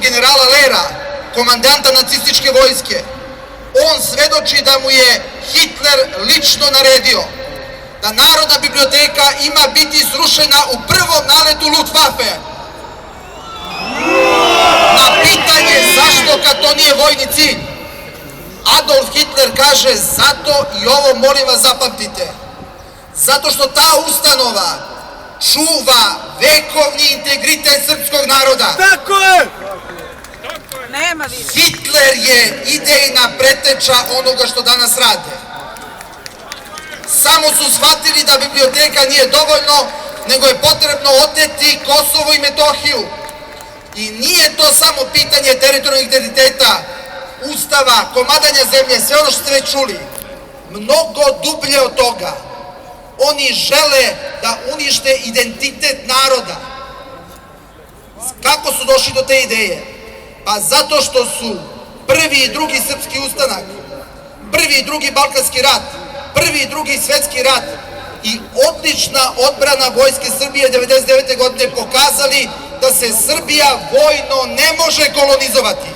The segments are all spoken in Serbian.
pokojnog generala Lera, komandanta nacističke vojske. On svedoči da mu je Hitler lično naredio da Narodna biblioteka ima biti srušena u prvom naletu Luftwaffe. Na pitanje zašto kad to nije vojni cilj, Adolf Hitler kaže zato, i ovo molim vas zapamtite, zato što ta ustanova čuva vekovni integritet srpskog naroda. Tako je! Hitler je idejna preteča onoga što danas rade. Samo su shvatili da biblioteka nije dovoljno, nego je potrebno oteti Kosovo i Metohiju. I nije to samo pitanje teritorijalnog identiteta, ustava, komadanja zemlje, sve ono što ste već čuli. Mnogo dublje od toga. Oni žele da unište identitet naroda. Kako su došli do te ideje? Pa zato što su prvi i drugi srpski ustanak, prvi i drugi balkanski rat, prvi i drugi svetski rat i odlična odbrana vojske Srbije 1999. godine pokazali da se Srbija vojno ne može kolonizovati.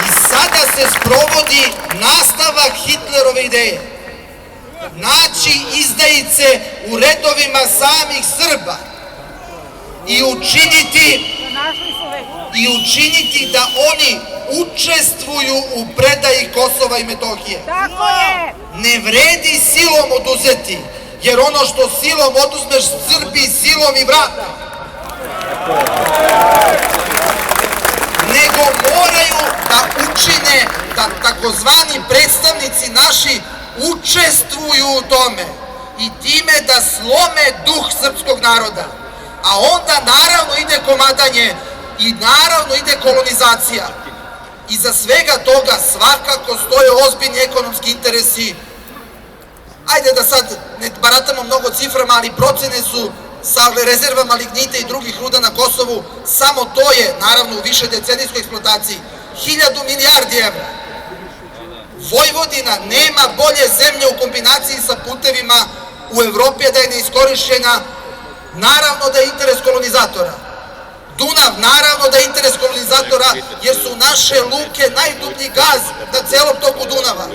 I sada se sprovodi nastavak Hitlerove ideje. Naći izdajice u redovima samih Srba i učiniti da oni učestvuju u predaji Kosova i Metohije. Tako je! Ne vredi silom oduzeti, jer ono što silom oduzmeš Srbi silom i vrati. Nego moraju da učine da takozvani predstavnici naši učestvuju u tome i time da slome duh srpskog naroda. A onda naravno ide komadanje i naravno ide kolonizacija. Iza svega toga svakako stoje ozbiljni ekonomski interesi. Ajde da sad ne baratamo mnogo ciframa, ali procene su sa rezervama lignita i drugih ruda na Kosovu, samo to je naravno u više decenijskoj eksploataciji 1000 milijardi evra. Vojvodina nema bolje zemlje u kombinaciji sa putevima u Evropi, da je neiskorišćena. Naravno da je interes kolonizatora. Dunav, naravno da je interes kolonizatora, jer su naše luke najdublji gaz na celom toku Dunava.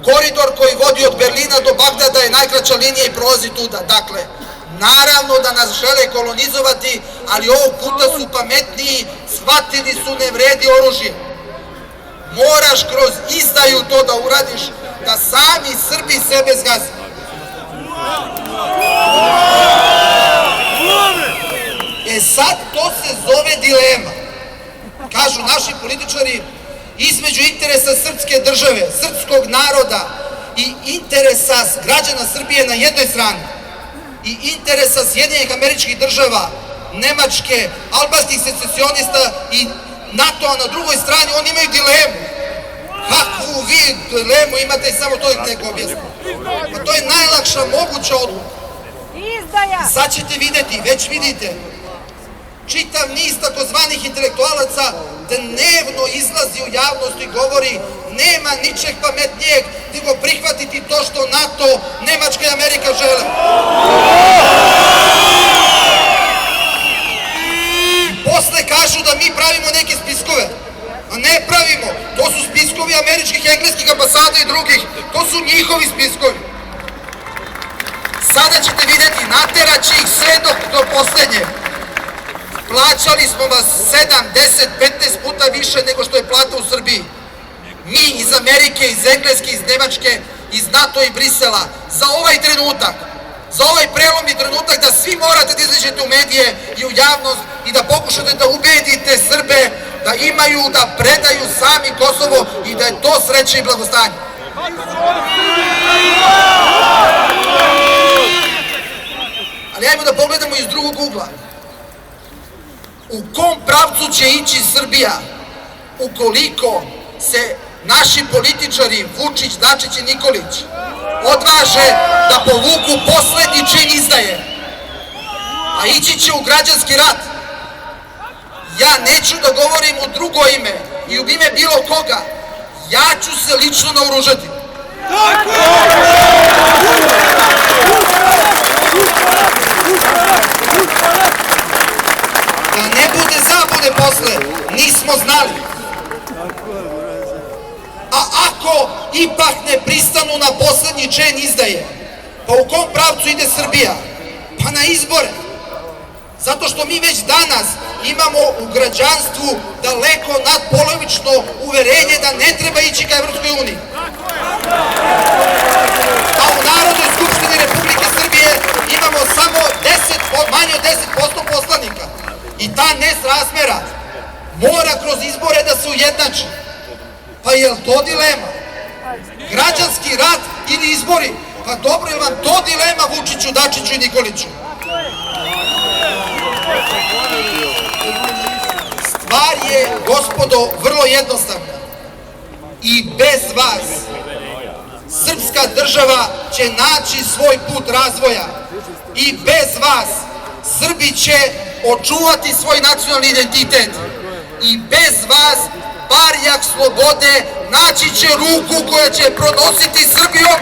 Koridor koji vodi od Berlina do Bagdada je najkraća linija i prolazi tuda. Dakle, naravno da nas žele kolonizovati, ali ovog puta su pametniji, shvatili su ne vredi oružje. Moraš kroz izdaju to da uradiš, da sami Srbi sebe zgaze. E sad to se zove dilema. Kažu naši političari, između interesa srpske države, srpskog naroda i interesa građana Srbije na jednoj strani i interesa Sjedinjenih Američkih Država, Nemačke, albanskih secesionista i NATO-a na drugoj strani, oni imaju dilemu. Kakvu vi dilemu imate, samo to ih neko objasni. Pa to je najlakša moguća odluka. Sad ćete videti, već vidite, čitav niz takozvanih intelektualaca dnevno izlazi u javnost i govori nema ničeg pametnijeg nego prihvatiti to što NATO, Nemačka i Amerika žele. Posle kažu da mi pravimo neke spiskove. A ne pravimo. To su spiskovi američkih, engleskih ambasada i drugih. To su njihovi spiskovi. Sada ćete vidjeti, nateraće ih sve do poslednje. Plaćali smo vas 7, 10, 15 puta više nego što je plata u Srbiji. Mi iz Amerike, iz Engleske, iz Nemačke, iz NATO i Brisela, za ovaj trenutak, za ovaj prelomni trenutak da svi morate da izađete u medije i u javnost i da pokušate da ubedite Srbe da imaju, da predaju sami Kosovo i da je to sreća i blagostanje. Ali ajmo da pogledamo iz drugog ugla. U kom pravcu će ići Srbija ukoliko se naši političari Vučić, Dačić i Nikolić odvaže da povuku poslednji čin izdaje, a ići će u građanski rat? Ja neću da govorim u drugo ime i u ime bilo koga, ja ću se lično naoružati. se posle? Nismo znali. A ako ipak ne pristanu na poslednji čin izdaje, pa u kom pravcu ide Srbija? Pa na izbore. Zato što mi već danas imamo u građanstvu daleko nadpolovično uverenje da ne treba ići ka Evropskoj uniji. A u Narodnoj skupštini Republike Srbije imamo samo manje od 10% poslanika. I ta nesrazmera mora kroz izbore da se ujednači. Pa je li to dilema? Građanski rat ili izbori? Pa dobro, je li vam to dilema, Vučiću, Dačiću i Nikoliću? Stvar je, gospodo, vrlo jednostavna. I bez vas srpska država će naći svoj put razvoja. I bez vas Srbi će očuvati svoj nacionalni identitet. I bez vas barjak slobode naći će ruku koja će pronositi Srbijom